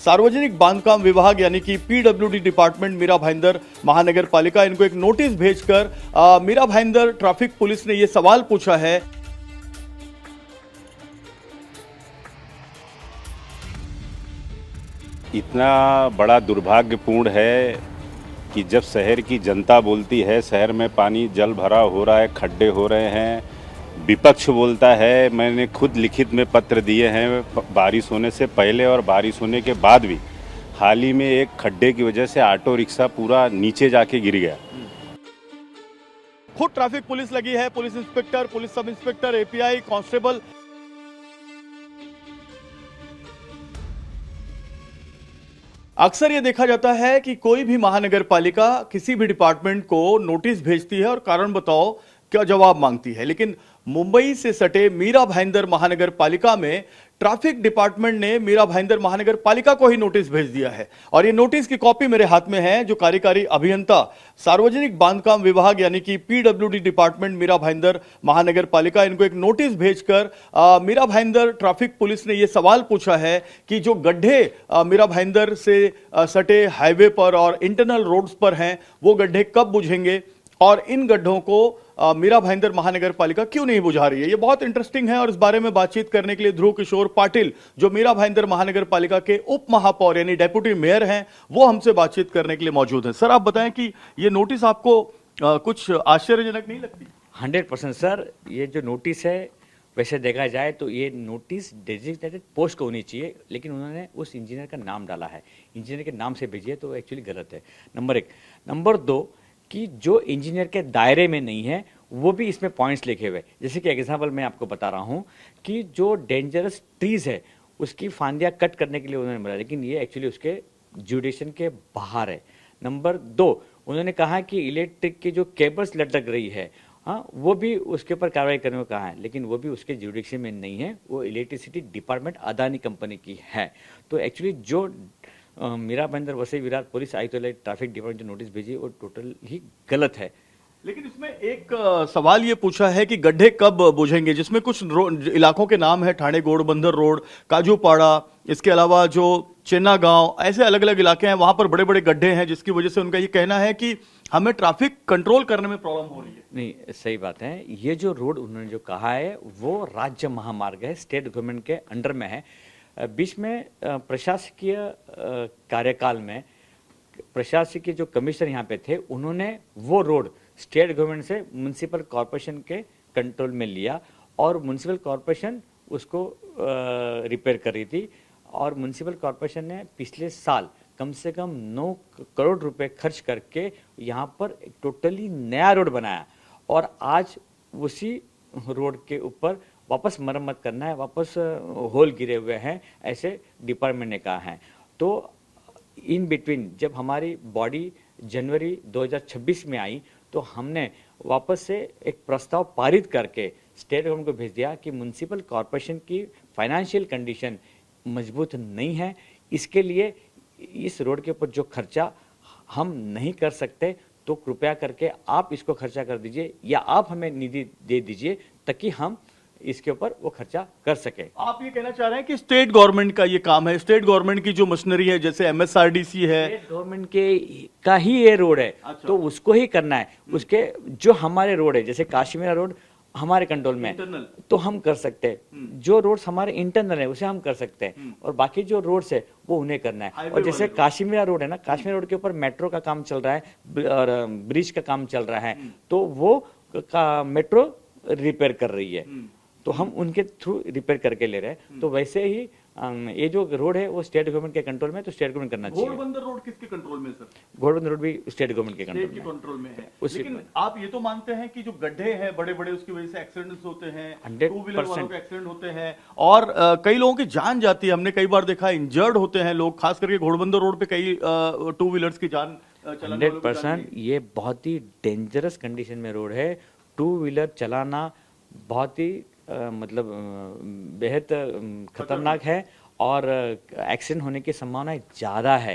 सार्वजनिक बांधकाम विभाग यानी कि पीडब्ल्यूडी डिपार्टमेंट मीरा भाईंदर महानगर पालिका इनको एक नोटिस भेजकर मीरा भाईंदर ट्रैफिक पुलिस ने यह सवाल पूछा है। इतना बड़ा दुर्भाग्यपूर्ण है कि जब शहर की जनता बोलती है शहर में पानी जल भरा हो रहा है, खड्डे हो रहे हैं, विपक्ष बोलता है। मैंने खुद लिखित में पत्र दिए हैं बारिश होने से पहले और बारिश होने के बाद भी। हाल ही में एक खड्डे की वजह से ऑटो रिक्शा पूरा नीचे जाके गिर गया। खुद ट्रैफिक पुलिस लगी है, police inspector, police sub inspector, API, constable. अक्सर ये देखा जाता है कि कोई भी महानगर पालिका किसी भी डिपार्टमेंट को नोटिस भेजती है और कारण बताओ क्या जवाब मांगती है, लेकिन मुंबई से सटे मीरा भाईंदर महानगर पालिका में ट्रैफिक डिपार्टमेंट ने मीरा भाईंदर महानगर पालिका को ही नोटिस भेज दिया है। और ये नोटिस की कॉपी मेरे हाथ में है, जो कार्यकारी अभियंता सार्वजनिक बांधकाम विभाग यानी कि पीडब्ल्यूडी डिपार्टमेंट मीरा भाईंदर महानगर पालिका इनको एक नोटिस भेजकर मीरा भाईंदर ट्रैफिक पुलिस ने यह सवाल पूछा है कि जो गड्ढे मीरा भाईंदर से सटे हाईवे पर और इंटरनल रोड्स पर हैं वो गड्ढे कब बुझेंगे और इन गड्ढों को मीरा भाईंदर महानगर पालिका क्यों नहीं बुझा रही है। ये बहुत इंटरेस्टिंग है और इस बारे में बातचीत करने के लिए ध्रुव किशोर पाटिल, जो मीरा भाईंदर महानगर पालिका के उप महापौर यानी डेप्यूटी मेयर हैं, वो हमसे बातचीत करने के लिए मौजूद हैं। सर, आप बताएं कि ये नोटिस आपको कुछ आश्चर्यजनक नहीं लगती? 100% सर, ये जो नोटिस है वैसे देखा जाए तो ये नोटिस डेजिग्नेटेड पोस्ट को होनी चाहिए, लेकिन उन्होंने उस इंजीनियर का नाम डाला है, इंजीनियर के नाम से भेजिए तो एक्चुअली गलत है। नंबर 1। नंबर 2 कि जो इंजीनियर के दायरे में नहीं है वो भी इसमें पॉइंट्स लिखे हुए। जैसे कि एग्जांपल मैं आपको बता रहा हूँ कि जो डेंजरस ट्रीज है उसकी फांदियाँ कट करने के लिए उन्होंने बोला, लेकिन ये एक्चुअली उसके जुडिशन के बाहर है। नंबर 2, उन्होंने कहा कि इलेक्ट्रिक की जो केबल्स लटक रही है, हाँ, वो भी उसके ऊपर कार्रवाई करने को कहा है, लेकिन वो भी उसके जुडिशन में नहीं है, वो इलेक्ट्रिसिटी डिपार्टमेंट अदानी कंपनी की है। तो एक्चुअली जो मीरा भाईंदर वसई विरार पुलिस आयुक्तालय ट्रैफिक डिपार्टमेंट जो नोटिस भेजी वो टोटल ही गलत है। लेकिन इसमें एक सवाल ये पूछा है कि गड्ढे कब बुझेंगे, जिसमें कुछ इलाकों के नाम है, ठाणे घोड़बंदर रोड, काजूपाड़ा, इसके अलावा जो चेन्ना गांव, ऐसे अलग अलग इलाके हैं, वहां पर बड़े बड़े गड्ढे हैं, जिसकी वजह से उनका ये कहना है कि हमें ट्रैफिक कंट्रोल करने में प्रॉब्लम हो रही है। नहीं, सही बात है। ये जो रोड उन्होंने जो कहा है वो राज्य महामार्ग है, स्टेट गवर्नमेंट के अंडर में है। बीच में प्रशासकीय कार्यकाल में प्रशासकीय जो कमिश्नर यहाँ पे थे उन्होंने वो रोड स्टेट गवर्नमेंट से म्युनिसिपल कॉरपोरेशन के कंट्रोल में लिया और म्युनिसिपल कॉरपोरेशन उसको रिपेयर कर रही थी। और म्युनिसिपल कॉरपोरेशन ने पिछले साल कम से कम 9 करोड़ रुपए खर्च करके यहाँ पर एक टोटली नया रोड बनाया और आज उसी रोड के ऊपर वापस मरम्मत करना है, वापस होल गिरे हुए हैं, ऐसे डिपार्टमेंट ने कहा है। तो इन बिटवीन जब हमारी बॉडी जनवरी 2026 में आई तो हमने वापस से एक प्रस्ताव पारित करके स्टेट गवर्नमेंट को भेज दिया कि म्युनिसिपल कॉरपोरेशन की फाइनेंशियल कंडीशन मजबूत नहीं है, इसके लिए इस रोड के ऊपर जो खर्चा हम नहीं कर सकते तो कृपया करके आप इसको खर्चा कर दीजिए या आप हमें निधि दे दीजिए ताकि हम इसके ऊपर वो खर्चा कर सके। आप ये कहना चाह रहे हैं कि स्टेट गवर्नमेंट का ये काम है, स्टेट गवर्नमेंट की जो मशीनरी है जैसे एमएसआरडीसी है, स्टेट गवर्नमेंट के का ही ये रोड है। अच्छा। तो उसको ही करना है। उसके जो हमारे रोड है जैसे काश्मीरा रोड हमारे कंट्रोल में है तो हम कर सकते हैं, जो रोड्स हमारे इंटरनल है उसे हम कर सकते हैं और बाकी जो रोड्स है वो उन्हें करना है। और जैसे काश्मीरा रोड है ना, काश्मीरा रोड के ऊपर मेट्रो का काम चल रहा है और ब्रिज का काम चल रहा है, तो वो मेट्रो रिपेयर कर रही है तो हम उनके थ्रू रिपेयर करके ले रहे हैं। तो वैसे ही ये जो रोड है वो स्टेट गवर्नमेंट के कंट्रोल में, तो स्टेट गवर्नमेंट करना चाहिए। घोड़बंदर रोड किसके कंट्रोल में सर? घोड़बंदर रोड भी स्टेट गवर्नमेंट के कंट्रोल में है। लेकिन आप ये तो मानते हैं कि जो गड्ढे हैं बड़े बड़े उसकी वजह से एक्सीडेंट्स होते हैं, 2 व्हीलर वालों के एक्सीडेंट होते हैं और कई लोगों की जान जाती है। हमने कई बार देखा इंजर्ड होते हैं लोग, खास करके घोड़बंदर रोड पे कई 2 व्हीलर्स की जान 100%। ये बहुत ही डेंजरस कंडीशन में रोड है। 2 व्हीलर चलाना बहुत ही मतलब बेहद खतरनाक है और एक्सीडेंट होने की संभावना ज़्यादा है।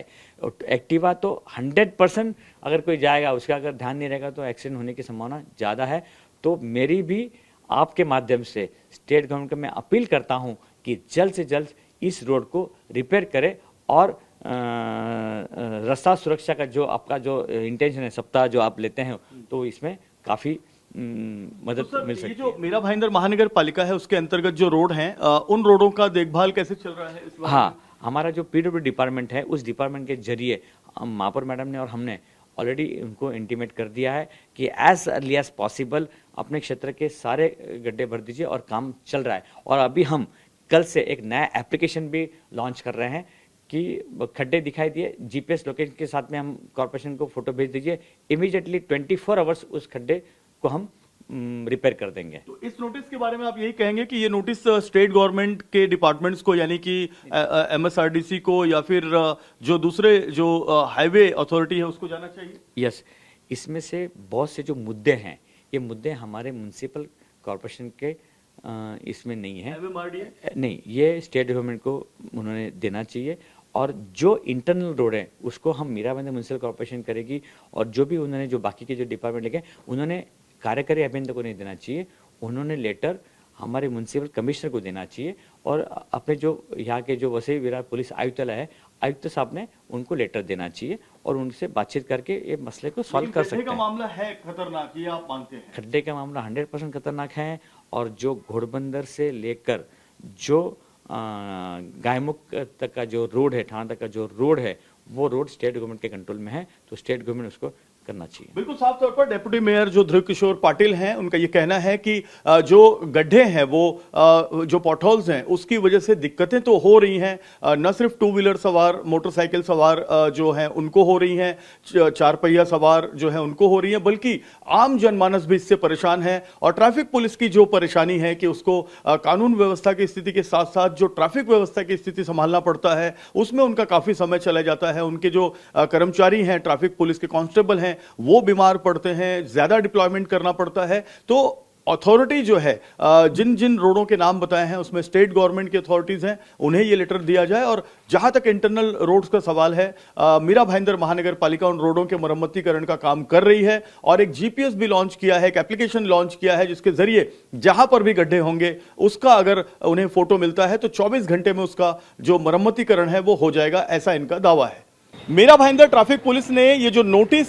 एक्टिवा तो 100% अगर कोई जाएगा उसका अगर ध्यान नहीं रहेगा तो एक्सीडेंट होने की संभावना ज़्यादा है। तो मेरी भी आपके माध्यम से स्टेट गवर्नमेंट को मैं अपील करता हूं कि जल्द से जल्द इस रोड को रिपेयर करें और रास्ता सुरक्षा का जो आपका जो इंटेंशन है, सप्ताह जो आप लेते हैं, तो इसमें काफ़ी मदद तो मिल सर, सकती ये है। जो मीरा भाईंदर महानगर पालिका है उसके अंतर्गत जो रोड हैं उन रोडों का देखभाल कैसे चल रहा है इस बारे में? हाँ, हमारा जो पीडब्ल्यू डिपार्टमेंट है, उस डिपार्टमेंट के जरिए महापौर मैडम ने और हमने ऑलरेडी उनको इंटीमेट कर दिया है कि एज अर्ली एज पॉसिबल अपने क्षेत्र के सारे गड्ढे भर दीजिए, और काम चल रहा है। और अभी हम कल से एक नया एप्लीकेशन भी लॉन्च कर रहे हैं कि खड्डे दिखाई दिए, जीपीएस लोकेशन के साथ में हम कॉर्पोरेशन को फोटो भेज दीजिए, इमीडिएटली 24 आवर्स उस खड्डे को हम रिपेयर कर देंगे। तो इस नोटिस के बारे में आप यही कहेंगे कि ये नोटिस स्टेट गवर्नमेंट के डिपार्टमेंट्स को, यानी कि एमएसआरडीसी को, या फिर जो दूसरे जो हाईवे अथॉरिटी है उसको जाना चाहिए? यस, इसमें से बहुत से जो मुद्दे हैं, ये मुद्दे हमारे म्युनिसिपल कॉर्पोरेशन के इसमें नहीं है, नहीं, ये स्टेट गवर्नमेंट को उन्होंने देना चाहिए। और जो इंटरनल रोड है उसको हम मीरा भाईंदर म्युनिसिपल कॉर्पोरेशन करेगी, और जो भी उन्होंने जो बाकी के जो डिपार्टमेंट लिखे उन्होंने कार्यकारी अभियंता को नहीं देना चाहिए, उन्होंने लेटर हमारे म्युनिसिपल कमिश्नर को देना चाहिए, और अपने जो यहाँ के जो वसई विरार पुलिस आयुक्तालय है, आयुक्त साहब ने उनको लेटर देना चाहिए, और उनसे बातचीत करके ये मसले को सॉल्व कर सकते हैं। खड्डे का मामला है खतरनाक, ये आप मानते हैं? खड्डे का मामला 100% खतरनाक है, और जो घोड़बंदर से लेकर जो गायमुख तक का जो रोड है, ठाणा तक का जो रोड है, वो रोड स्टेट गवर्नमेंट के कंट्रोल में है, तो स्टेट गवर्नमेंट उसको करना चाहिए। बिल्कुल साफ तौर पर डेप्यूटी मेयर जो ध्रुव किशोर पाटिल हैं, उनका ये कहना है कि जो गड्ढे हैं वो जो पॉटहोल्स हैं उसकी वजह से दिक्कतें तो हो रही हैं, न सिर्फ टू व्हीलर सवार, मोटरसाइकिल सवार जो हैं उनको हो रही हैं, चार पहिया सवार जो है उनको हो रही हैं, बल्कि आम जनमानस भी इससे परेशान है। और ट्रैफिक पुलिस की जो परेशानी है कि उसको कानून व्यवस्था की स्थिति के साथ साथ जो ट्रैफिक व्यवस्था की स्थिति संभालना पड़ता है, उसमें उनका काफी समय चला जाता है। उनके जो कर्मचारी हैं, ट्रैफिक पुलिस के कांस्टेबल हैं, वो बीमार पड़ते हैं, ज्यादा डिप्लॉयमेंट करना पड़ता है। तो अथॉरिटी जो है, जिन जिन रोडों के नाम बताए हैं उसमें स्टेट गवर्नमेंट की अथॉरिटीज हैं, उन्हें ये लेटर दिया जाए। और जहां तक इंटरनल रोड्स का सवाल है, मीरा भाईंदर महानगर पालिका उन रोडों के मरम्मतीकरण का काम कर रही है, और एक जीपीएस भी लॉन्च किया है, एक एप्लीकेशन लॉन्च किया है, जिसके जरिए जहां पर भी गड्ढे होंगे उसका अगर उन्हें फोटो मिलता है तो 24 घंटे में उसका जो मरम्मतीकरण है वो हो जाएगा, ऐसा इनका दावा है। मीरा भाईंदर ट्रैफिक पुलिस ने ये जो नोटिस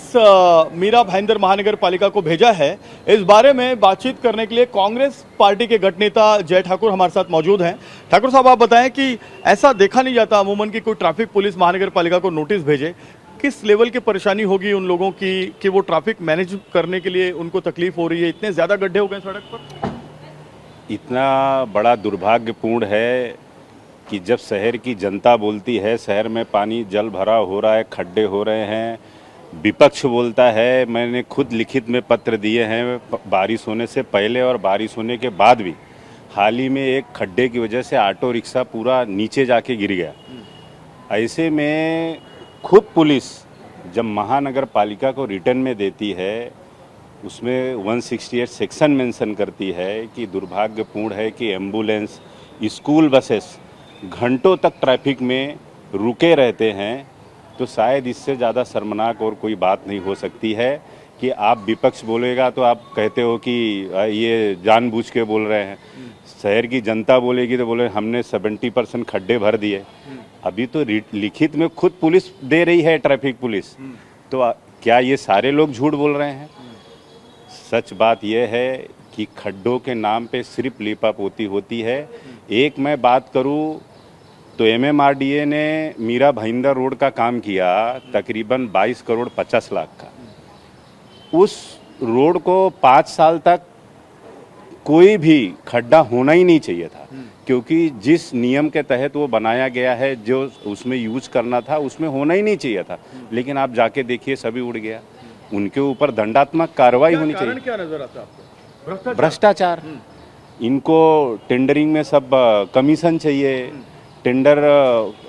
मीरा भाईंदर महानगर पालिका को भेजा है, इस बारे में बातचीत करने के लिए कांग्रेस पार्टी के गठ नेता जय ठाकुर हमारे साथ मौजूद हैं। ठाकुर साहब, आप बताएं कि ऐसा देखा नहीं जाता अमूमन कि कोई ट्रैफिक पुलिस महानगर पालिका को नोटिस भेजे, किस लेवल की परेशानी होगी उन लोगों की कि वो ट्रैफिक मैनेज करने के लिए उनको तकलीफ हो रही है? इतने ज्यादा गड्ढे हो गए सड़क पर। इतना बड़ा दुर्भाग्यपूर्ण है कि जब शहर की जनता बोलती है शहर में पानी जल भरा हो रहा है, खड्डे हो रहे हैं, विपक्ष बोलता है, मैंने खुद लिखित में पत्र दिए हैं बारिश होने से पहले और बारिश होने के बाद भी। हाल ही में एक खड्डे की वजह से ऑटो रिक्शा पूरा नीचे जाके गिर गया। ऐसे में खुद पुलिस जब महानगर पालिका को रिटर्न में देती है, उसमें 168 सेक्शन मेंशन करती है कि दुर्भाग्यपूर्ण है कि एम्बुलेंस, स्कूल बसेस घंटों तक ट्रैफिक में रुके रहते हैं, तो शायद इससे ज़्यादा शर्मनाक और कोई बात नहीं हो सकती है कि आप विपक्ष बोलेगा तो आप कहते हो कि ये जानबूझ के बोल रहे हैं, शहर की जनता बोलेगी तो बोले हमने 70% खड्डे भर दिए। अभी तो लिखित में खुद पुलिस दे रही है, ट्रैफिक पुलिस, तो क्या ये सारे लोग झूठ बोल रहे हैं? सच बात यह है कि खड्डों के नाम पे सिर्फ लीपापोती होती है। एक मैं बात करूं तो एमएमआरडीए ने मीरा भाईंदर रोड का काम किया तकरीबन 22 करोड़ 50 लाख का। उस रोड को 5 साल तक कोई भी खड्डा होना ही नहीं चाहिए था, क्योंकि जिस नियम के तहत वो बनाया गया है, जो उसमें यूज करना था उसमें होना ही नहीं चाहिए था। लेकिन आप जाके देखिए सभी उड़ गया। उनके ऊपर दंडात्मक कार्रवाई होनी चाहिए। क्या नजर आता है आपको? भ्रष्टाचार। इनको टेंडरिंग में सब कमीशन चाहिए, टेंडर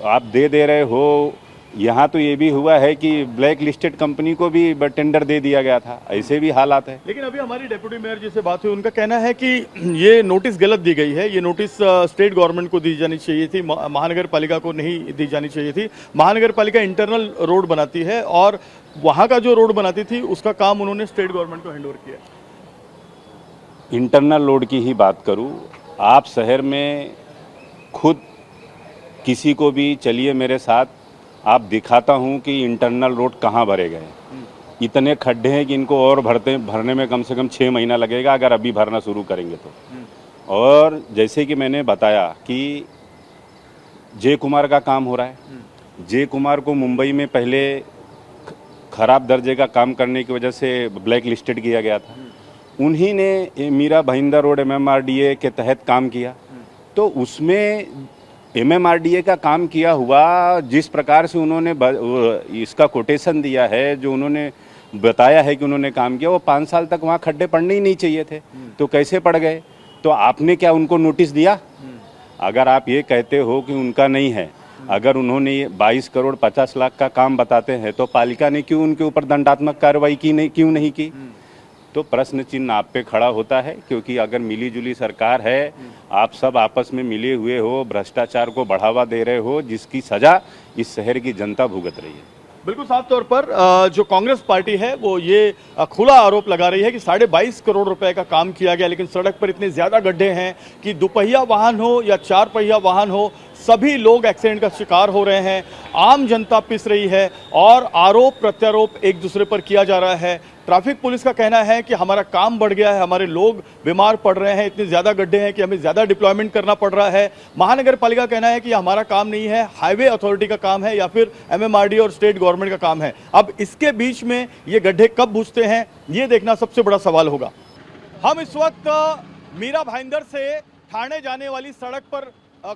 आप दे रहे हो। यहाँ तो ये भी हुआ है कि ब्लैक लिस्टेड कंपनी को भी टेंडर दे दिया गया था, ऐसे भी हालात है। लेकिन अभी हमारी डेप्यूटी मेयर जी से बात हुई, उनका कहना है कि ये नोटिस गलत दी गई है, ये नोटिस स्टेट गवर्नमेंट को दी जानी चाहिए थी, महानगर पालिका को नहीं दी जानी चाहिए थी। महानगर पालिका इंटरनल रोड बनाती है और वहाँ का जो रोड बनाती थी उसका काम उन्होंने स्टेट गवर्नमेंट को हैंडओवर किया। इंटरनल रोड की ही बात करूँ, आप शहर में खुद किसी को भी चलिए मेरे साथ आप दिखाता हूँ कि इंटरनल रोड कहाँ भरे गए। इतने खड्डे हैं कि इनको और भरने में कम से कम 6 महीना लगेगा अगर अभी भरना शुरू करेंगे तो। और जैसे कि मैंने बताया कि जय कुमार का काम हो रहा है। जय कुमार को मुंबई में पहले खराब दर्जे का काम करने की वजह से ब्लैक लिस्टेड किया गया था। उन्हीं ने मीरा भाईंदर रोड MMRDA के तहत काम किया, तो उसमें MMRDA का काम किया हुआ जिस प्रकार से उन्होंने इसका कोटेशन दिया है, जो उन्होंने बताया है कि उन्होंने काम किया, वो 5 साल तक वहाँ खड्डे पड़ने ही नहीं चाहिए थे, तो कैसे पड़ गए? तो आपने क्या उनको नोटिस दिया? अगर आप ये कहते हो कि उनका नहीं है, अगर उन्होंने 22 करोड़ 50 लाख का काम बताते हैं, तो पालिका ने क्यों उनके ऊपर दंडात्मक कार्रवाई क्यों नहीं की? तो प्रश्न चिन्ह आप पे खड़ा होता है, क्योंकि अगर मिली जुली सरकार है, आप सब आपस में मिले हुए हो, भ्रष्टाचार को बढ़ावा दे रहे हो, जिसकी सजा इस शहर की जनता भुगत रही है। बिल्कुल साफ तौर पर जो कांग्रेस पार्टी है वो ये खुला आरोप लगा रही है कि 22.5 करोड़ रुपए का काम किया गया, लेकिन सड़क पर इतने ज्यादा गड्ढे हैं कि दुपहिया वाहन हो या 4 पहिया वाहन हो, सभी लोग एक्सीडेंट का शिकार हो रहे हैं। आम जनता पिस रही है और आरोप प्रत्यारोप एक दूसरे पर किया जा रहा है। ट्रैफिक पुलिस का कहना है कि हमारा काम बढ़ गया है, हमारे लोग बीमार पड़ रहे हैं, इतने ज्यादा गड्ढे हैं कि हमें ज्यादा डिप्लॉयमेंट करना पड़ रहा है। महानगर पालिका कहना है कि यह हमारा काम नहीं है, हाईवे अथॉरिटी का काम है या फिर MMRDA और स्टेट गवर्नमेंट का काम है। अब इसके बीच में ये गड्ढे कब बुझते हैं, ये देखना सबसे बड़ा सवाल होगा। हम इस वक्त मीरा भाईंदर से ठाणे जाने वाली सड़क पर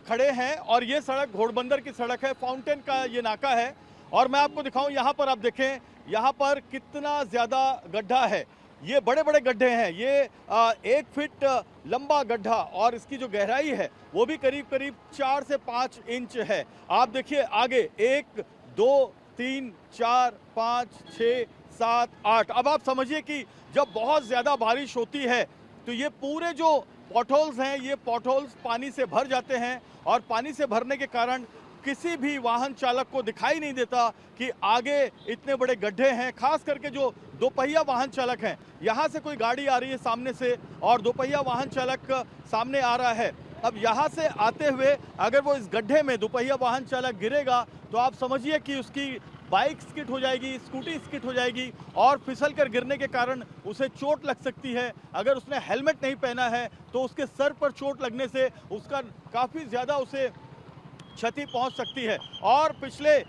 खड़े हैं और ये सड़क घोड़बंदर की सड़क है, फाउंटेन का ये नाका है और मैं आपको दिखाऊं, यहाँ पर आप देखें यहाँ पर कितना ज्यादा गड्ढा है। ये बड़े बड़े गड्ढे हैं, ये 1 फीट लंबा गड्ढा और इसकी जो गहराई है वो भी करीब करीब 4 से 5 इंच है। आप देखिए आगे 1 2 3 4 5 6 7 8। अब आप समझिए कि जब बहुत ज्यादा बारिश होती है तो ये पूरे जो पॉटहोल्स हैं, ये पॉटहोल्स पानी से भर जाते हैं और पानी से भरने के कारण किसी भी वाहन चालक को दिखाई नहीं देता कि आगे इतने बड़े गड्ढे हैं। खास करके जो दोपहिया वाहन चालक हैं, यहाँ से कोई गाड़ी आ रही है सामने से और दोपहिया वाहन चालक सामने आ रहा है, अब यहाँ से आते हुए अगर वो इस गड्ढे में दोपहिया वाहन चालक गिरेगा तो आप समझिए कि उसकी बाइक स्किड हो जाएगी, स्कूटी स्किड हो जाएगी और फिसल कर गिरने के कारण उसे चोट लग सकती है। अगर उसने हेलमेट नहीं पहना है तो उसके सर पर चोट लगने से उसका काफ़ी ज़्यादा उसे क्षति पहुंच सकती है। और पिछले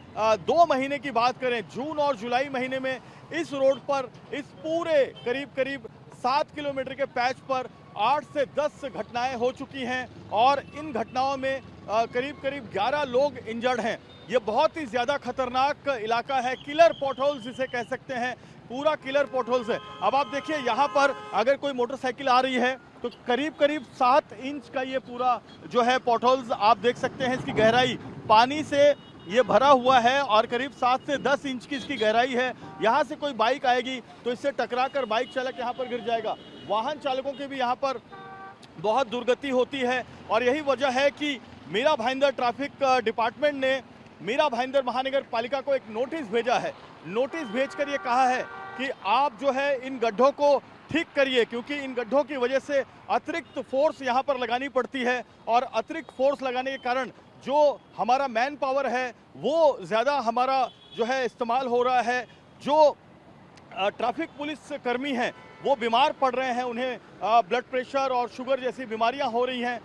2 महीने की बात करें, जून और जुलाई महीने में इस रोड पर इस पूरे करीब करीब 7 किलोमीटर के पैच पर 8 से 10 घटनाएं हो चुकी हैं और इन घटनाओं में करीब करीब 11 लोग इंजर्ड हैं। ये बहुत ही ज़्यादा खतरनाक इलाका है, किलर पॉटहोल्स जिसे कह सकते हैं, पूरा किलर पॉटहोल्स है। अब आप देखिए यहाँ पर अगर कोई मोटरसाइकिल आ रही है तो करीब करीब 7 इंच का ये पूरा जो है पॉटहोल्स आप देख सकते हैं। इसकी गहराई पानी से ये भरा हुआ है और करीब 7 से 10 इंच की इसकी गहराई है। यहाँ से कोई बाइक आएगी तो इससे टकराकर बाइक चालक यहाँ पर गिर जाएगा। वाहन चालकों की भी यहाँ पर बहुत दुर्गति होती है और यही वजह है कि मीरा भाईंदर ट्रैफिक डिपार्टमेंट ने मीरा भाईंदर महानगर पालिका को एक नोटिस भेजा है। नोटिस भेजकर ये कहा है कि आप जो है इन गड्ढों को ठीक करिए, क्योंकि इन गड्ढों की वजह से अतिरिक्त फोर्स यहाँ पर लगानी पड़ती है और अतिरिक्त फोर्स लगाने के कारण जो हमारा मैन पावर है वो ज़्यादा हमारा जो है इस्तेमाल हो रहा है। जो ट्रैफिक पुलिस कर्मी हैं वो बीमार पड़ रहे हैं, उन्हें ब्लड प्रेशर और शुगर जैसी बीमारियां हो रही हैं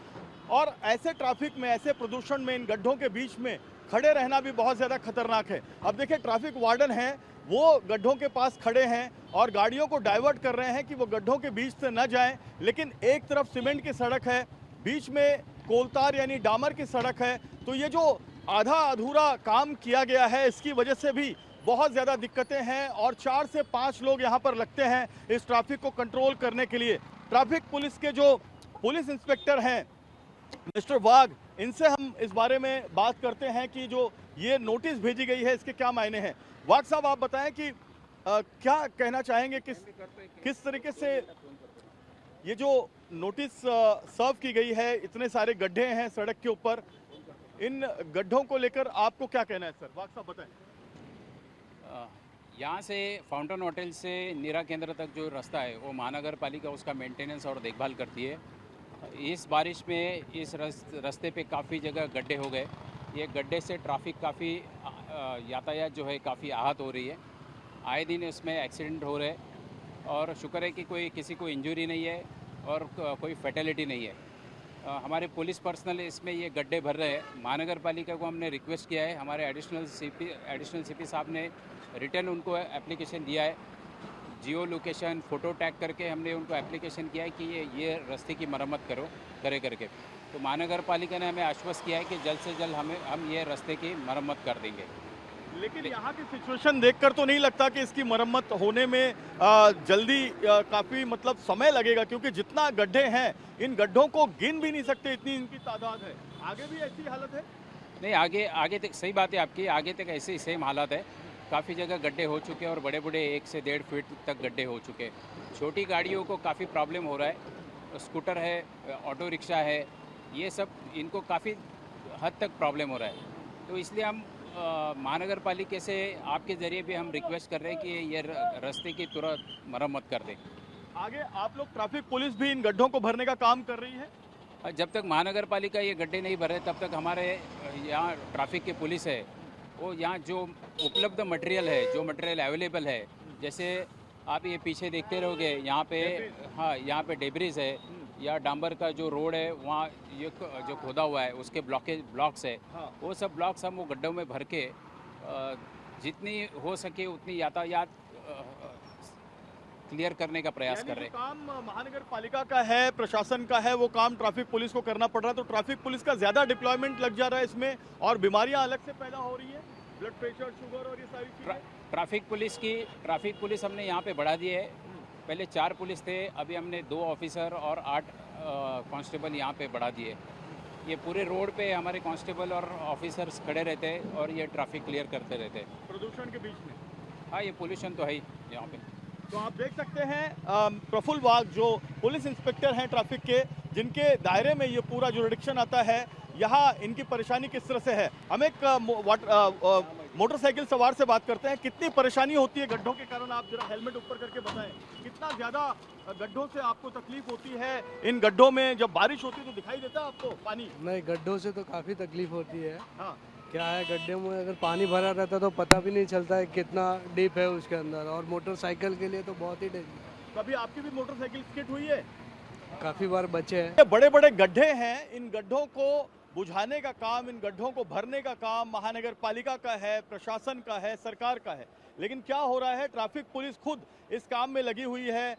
और ऐसे ट्रैफिक में, ऐसे प्रदूषण में इन गड्ढों के बीच में खड़े रहना भी बहुत ज़्यादा खतरनाक है। अब देखिए ट्रैफिक वार्डन हैं, वो गड्ढों के पास खड़े हैं और गाड़ियों को डाइवर्ट कर रहे हैं कि वो गड्ढों के बीच से न जाएं, लेकिन एक तरफ सीमेंट की सड़क है, बीच में कोलतार यानी डामर की सड़क है, तो ये जो आधा अधूरा काम किया गया है इसकी वजह से भी बहुत ज़्यादा दिक्कतें हैं और 4 से 5 लोग यहाँ पर लगते हैं इस ट्रैफिक को कंट्रोल करने के लिए। ट्रैफिक पुलिस के जो पुलिस इंस्पेक्टर हैं मिस्टर वाघ, इनसे हम इस बारे में बात करते हैं कि जो ये नोटिस भेजी गई है इसके क्या मायने हैं। वाघ साहब, आप बताएं कि क्या कहना चाहेंगे, किस तरीके से ये जो नोटिस सर्व की गई है, इतने सारे गड्ढे हैं सड़क के ऊपर, इन गड्ढों को लेकर आपको क्या कहना है सर? वाघ साहब बताएं। यहाँ से फाउंटेन होटल से नीरा केंद्र तक जो रास्ता है वो महानगर पालिका उसका मेंटेनेंस और देखभाल करती है। इस बारिश में इस रास्ते पे काफ़ी जगह गड्ढे हो गए। ये गड्ढे से ट्रैफिक काफ़ी यातायात जो है काफ़ी आहत हो रही है। आए दिन इसमें एक्सीडेंट हो रहे हैं और शुक्र है कि कोई किसी को इंजरी नहीं है और कोई फैटेलिटी नहीं है। हमारे पुलिस पर्सनल इसमें ये गड्ढे भर रहे हैं। महानगर पालिका को हमने रिक्वेस्ट किया है, हमारे एडिशनल सीपी साहब ने रिटर्न उनको एप्लीकेशन दिया है। जियो लोकेशन फ़ोटो टैग करके हमने उनको एप्लीकेशन किया है कि ये रास्ते की मरम्मत करे करके। तो महानगर पालिका ने हमें आश्वस्त किया है कि जल्द से जल्द हम ये रास्ते की मरम्मत कर देंगे। लेकिन यहाँ की सिचुएशन देखकर तो नहीं लगता कि इसकी मरम्मत होने में जल्दी काफी मतलब समय लगेगा, क्योंकि जितना गड्ढे हैं इन गड्ढों को गिन भी नहीं सकते, इतनी इनकी तादाद है। आगे भी ऐसी हालत है? नहीं, आगे तक सही बात है आपकी, आगे तक ऐसे ही सेम हालत है। काफ़ी जगह गड्ढे हो चुके हैं और बड़े बड़े 1 से 1.5 फीट तक गड्ढे हो चुके हैं। छोटी गाड़ियों को काफ़ी प्रॉब्लम हो रहा है, स्कूटर है, ऑटो रिक्शा है, ये सब इनको काफ़ी हद तक प्रॉब्लम हो रहा है। तो इसलिए हम महानगर पालिका से आपके ज़रिए भी हम रिक्वेस्ट कर रहे हैं कि ये रास्ते की तुरंत मरम्मत कर दें। आगे आप लोग ट्रैफिक पुलिस भी इन गड्ढों को भरने का काम कर रही है? जब तक महानगर पालिका ये गड्ढे नहीं भरे तब तक हमारे यहाँ ट्रैफिक की पुलिस है, वो यहाँ जो उपलब्ध मटेरियल है, जो मटेरियल अवेलेबल है, जैसे आप ये पीछे देखते रहोगे यहाँ पे, हाँ यहाँ पे डेब्रिज है या डांबर का जो रोड है वहाँ ये जो खोदा हुआ है उसके ब्लॉक्स है, वो सब ब्लॉक्स हम वो गड्ढों में भर के जितनी हो सके उतनी यातायात क्लियर करने का प्रयास कर रहे हैं। काम महानगर पालिका का है, प्रशासन का है, वो काम ट्रैफिक पुलिस को करना पड़ रहा है, तो ट्रैफिक पुलिस का ज्यादा डिप्लॉयमेंट लग जा रहा है इसमें और बीमारियां अलग से पैदा हो रही है, ब्लड प्रेशर, शुगर और ये सारी चीजें। ट्रैफिक पुलिस हमने यहाँ पे बढ़ा दी है। पहले 4 पुलिस थे, अभी हमने 2 ऑफिसर और 8 कांस्टेबल यहाँ पे बढ़ा दिए। ये पूरे रोड पे हमारे कांस्टेबल और ऑफिसर्स खड़े रहते हैं और ये ट्रैफिक क्लियर करते रहते हैं प्रदूषण के बीच में। हाँ, ये पोल्यूशन तो है ही यहाँ पे। तो आप देख सकते हैं प्रफुल्ल वाघ जो पुलिस इंस्पेक्टर हैं ट्रैफिक के, जिनके दायरे में ये पूरा जुरिडिक्शन आता है, यहाँ इनकी परेशानी किस तरह से है। हम एक मोटरसाइकिल सवार से बात करते हैं, कितनी परेशानी होती है गड्ढों के कारण, आप जरा हेलमेट ऊपर करके बताएं, कितना ज्यादा गड्ढों से आपको तकलीफ होती है? इन गड्ढों में जब बारिश होती है तो दिखाई देता है आपको पानी? नहीं, गड्ढों से तो काफ़ी तकलीफ होती है। हाँ, क्या है, गड्ढे में अगर पानी भरा रहता तो पता भी नहीं चलता है कितना डीप है उसके अंदर, और मोटरसाइकिल के लिए तो बहुत ही डेंजर। कभी आपकी भी मोटरसाइकिल स्किड हुई है? काफ़ी बार बचे हैं। बड़े बड़े गड्ढे हैं, इन गड्ढों को बुझाने का काम, इन गड्ढों को भरने का काम महानगर पालिका का है, प्रशासन का है, सरकार का है। लेकिन क्या हो रहा है, ट्रैफिक पुलिस खुद इस काम में लगी हुई है,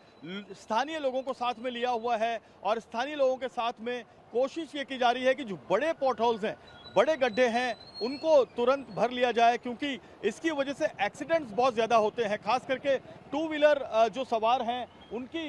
स्थानीय लोगों को साथ में लिया हुआ है और स्थानीय लोगों के साथ में कोशिश ये की जा रही है कि जो बड़े पॉट होल्स हैं, बड़े गड्ढे हैं, उनको तुरंत भर लिया जाए, क्योंकि इसकी वजह से एक्सीडेंट्स बहुत ज़्यादा होते हैं। खास करके 2 व्हीलर जो सवार हैं उनकी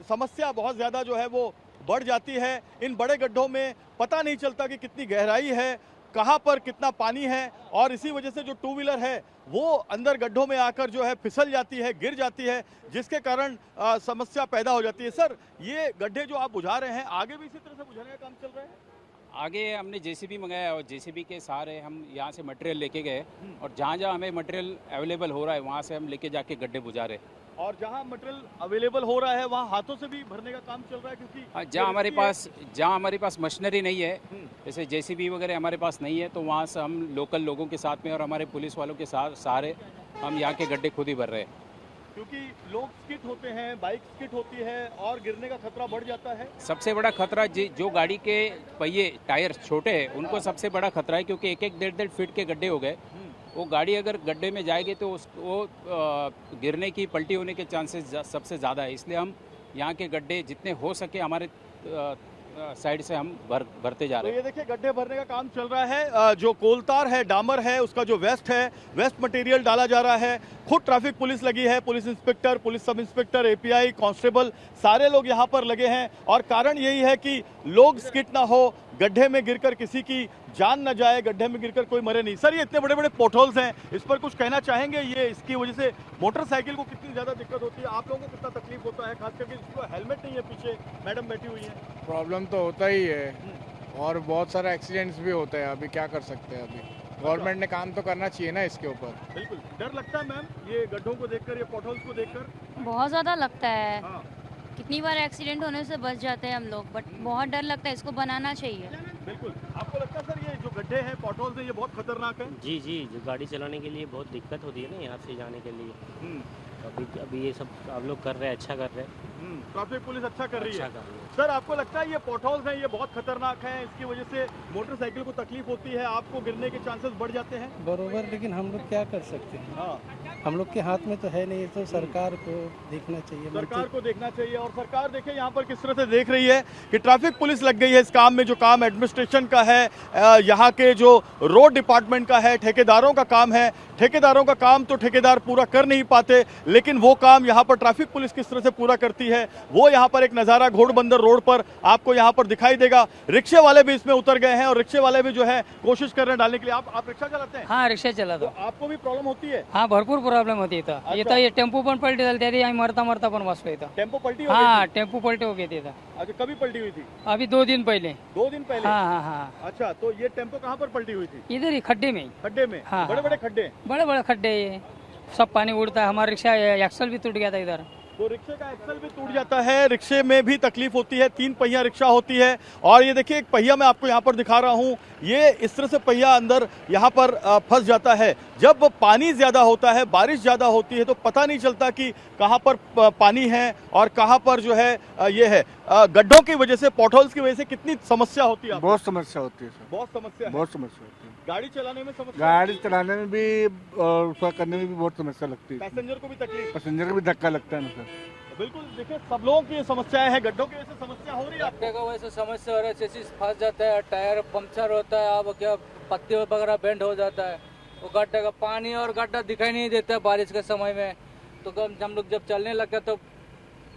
समस्या बहुत ज़्यादा जो है वो बढ़ जाती है। इन बड़े गड्ढों में पता नहीं चलता कि कितनी गहराई है, कहाँ पर कितना पानी है, और इसी वजह से जो 2 व्हीलर है वो अंदर गड्ढों में आकर जो है फिसल जाती है, गिर जाती है, जिसके कारण समस्या पैदा हो जाती है। सर, ये गड्ढे जो आप बुझा रहे हैं, आगे भी इसी तरह से बुझाने का काम चल रहा है? आगे हमने जेसीबी मंगाया और जेसीबी के सहारे हम यहाँ से मटेरियल लेके गए और जहाँ जहाँ हमें मटेरियल अवेलेबल हो रहा है वहाँ से हम लेके जाके गड्ढे बुझा रहे हैं। और जहाँ मटेरियल अवेलेबल हो रहा है वहाँ हाथों से भी भरने का काम चल रहा है, क्योंकि जहाँ हमारे पास मशीनरी नहीं है, जैसे जेसीबी वगैरह हमारे पास नहीं है, तो वहाँ से हम लोकल लोगों के साथ में और हमारे पुलिस वालों के साथ सहारे हम यहाँ के गड्ढे खुद ही भर रहे हैं। क्योंकि लोग स्किट होते हैं, बाइक स्किट होती है और गिरने का खतरा बढ़ जाता है। सबसे बड़ा खतरा जो गाड़ी के पहिए टायर छोटे हैं उनको सबसे बड़ा खतरा है, क्योंकि 1-1, 1.5 फीट के गड्ढे हो गए। वो गाड़ी अगर गड्ढे में जाएगी तो वो गिरने की, पलटी होने के चांसेस सबसे ज़्यादा है। इसलिए हम यहाँ के गड्ढे जितने हो सके हमारे साइड से हम भरते जा रहे हैं। तो ये देखिए गड्ढे भरने का काम चल रहा है। जो कोलतार है, डामर है, उसका जो वेस्ट मटेरियल डाला जा रहा है। खुद ट्रैफिक पुलिस लगी है, police inspector, police sub inspector, API, constable, सारे लोग यहाँ पर लगे हैं और कारण यही है कि लोग स्किट ना हो, गड्ढे में गिरकर किसी की जान न जाए, गड्ढे में गिरकर कोई मरे नहीं। सर, ये इतने बड़े बड़े पोटहोल्स हैं, इस पर कुछ कहना चाहेंगे? ये इसकी वजह से मोटरसाइकिल को कितनी ज़्यादा दिक्कत होती है, आप लोगों को कितना तकलीफ होता है, खास करके जिसको हेलमेट नहीं है, पीछे मैडम बैठी हुई है? प्रॉब्लम तो होता ही है और बहुत सारा एक्सीडेंट्स भी होते हैं। अभी क्या कर सकते हैं, अभी गवर्नमेंट ने काम तो करना चाहिए ना इसके ऊपर। बिल्कुल। डर लगता है मैम ये गड्ढों को देखकर, ये पोटहोल्स को देखकर? बहुत ज़्यादा लगता है। हाँ, कितनी बार एक्सीडेंट होने से बच जाते हैं हम लोग, बट बहुत डर लगता है, इसको बनाना चाहिए। बिल्कुल। आपको लगता है सर ये जो गड्ढे हैं, पॉटहोल्स हैं, ये बहुत खतरनाक है। जी जी, जो गाड़ी चलाने के लिए बहुत दिक्कत होती है ना यहाँ से जाने के लिए। हम्म, अभी ये सब आप लोग कर रहे हैं, अच्छा कर रहे हैं। ट्रैफिक पुलिस अच्छा कर रही अच्छा है। कर रही है। सर, आपको लगता है ये पॉटहोल्स हैं, ये बहुत खतरनाक हैं, इसकी वजह से मोटरसाइकिल को तकलीफ होती है, आपको गिरने के चांसेस बढ़ जाते हैं? बरोबर, लेकिन हम लोग क्या कर सकते हैं? हाँ, हम लोग के हाथ में तो है नहीं, तो सरकार को देखना चाहिए। सरकार को देखना चाहिए। और सरकार देखिए यहाँ पर किस तरह से देख रही है कि ट्रैफिक पुलिस लग गई है इस काम में, जो काम एडमिनिस्ट्रेशन का है, यहाँ के जो रोड डिपार्टमेंट का है, ठेकेदारों का काम है। ठेकेदारों का काम तो ठेकेदार पूरा कर नहीं पाते, लेकिन वो काम यहाँ पर ट्रैफिक पुलिस किस तरह से पूरा करती है वो यहाँ पर एक नज़ारा घोड़बंदर रोड पर आपको यहाँ पर दिखाई देगा। रिक्शे वाले भी इसमें उतर गए हैं और रिक्शे वाले भी जो है कोशिश कर रहे हैं डालने के लिए। आप रिक्शा चलाते हैं? हाँ, रिक्षा चलातो. तो आपको भी प्रॉब्लम होती है? हा, भरपूर प्रॉब्लेम होती इथं. इथं हे टेम्पो पण पलटी झाली, त्यात आम्ही मरता मरता पण वाचलो इथं. टेम्पो पलटी हो हाँ, गई थी? टेम्पो पलटी हो गई थी इथं. अच्छा, कभी पलटी हुई थी? अभी 2 दिन पहले. 2 दिन पहले? हाँ हाँ हाँ, अच्छा, तो ये टेम्पो कहाँ पर पलटी हुई थी? इधर ही खड्डे में. खड्डे में? हाँ, बड़े बड़े खड्डे? बड़े बड़े खड्डे, सब पानी उड़ता है. हमारा रिक्शा एक्सल भी टूट गया था इधर. तो रिक्शे का एक्सल भी टूट जाता है, रिक्शे में भी तकलीफ होती है। 3 पहिया रिक्शा होती है और ये देखिए एक पहिया मैं आपको यहाँ पर दिखा रहा हूँ, ये इस तरह से पहिया अंदर यहाँ पर फंस जाता है। जब पानी ज्यादा होता है, बारिश ज्यादा होती है, तो पता नहीं चलता कि कहाँ पर पानी है और कहाँ पर जो है ये है। गड्ढों की वजह से, पॉटहोल्स की वजह से कितनी समस्या होती है आपको? बहुत समस्या होती है सर, बहुत समस्या है। बहुत समस्या होती है। गाड़ी चलाने में समस्या, गाड़ी चलाने में भी और उसका करने में भी बहुत समस्या लगती है। पैसेंजर को भी तकलीफ? पैसेंजर को भी धक्का लगता है ना सर। बिल्कुल, देखिए सब लोगों की ये समस्याएं हैं। गड्ढों की वजह से समस्या हो रही है आपको? गड्ढे का वैसे समस्या हो रहा है, चेसिस फंस जाता है, टायर पंक्चर होता है, अब क्या पत्ते वगैरह बेंड हो जाता है. वो गड्ढे का पानी और गड्ढा दिखाई नहीं देता है बारिश के समय में, तो हम लोग जब चलने लगते तो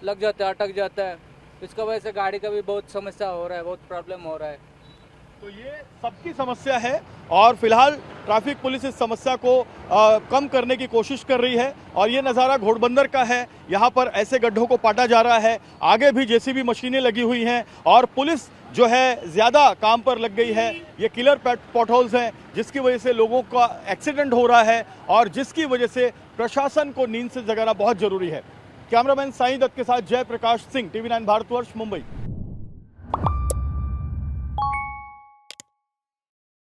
लग जाता है, अटक जाता है. इसका वजह से गाड़ी का भी बहुत समस्या हो रहा है, बहुत प्रॉब्लम हो रहा है. तो ये सबकी समस्या है और फिलहाल ट्रैफिक पुलिस इस समस्या को कम करने की कोशिश कर रही है। और ये नज़ारा घोड़बंदर का है, यहाँ पर ऐसे गड्ढों को पाटा जा रहा है। आगे भी जेसीबी मशीनें लगी हुई हैं और पुलिस जो है ज़्यादा काम पर लग गई है। ये किलर पॉटहोल्स हैं जिसकी वजह से लोगों का एक्सीडेंट हो रहा है और जिसकी वजह से प्रशासन को नींद से जगाना बहुत ज़रूरी है। कैमरामैन साईं दत्त के साथ जयप्रकाश सिंह, TV9 भारतवर्ष, मुंबई।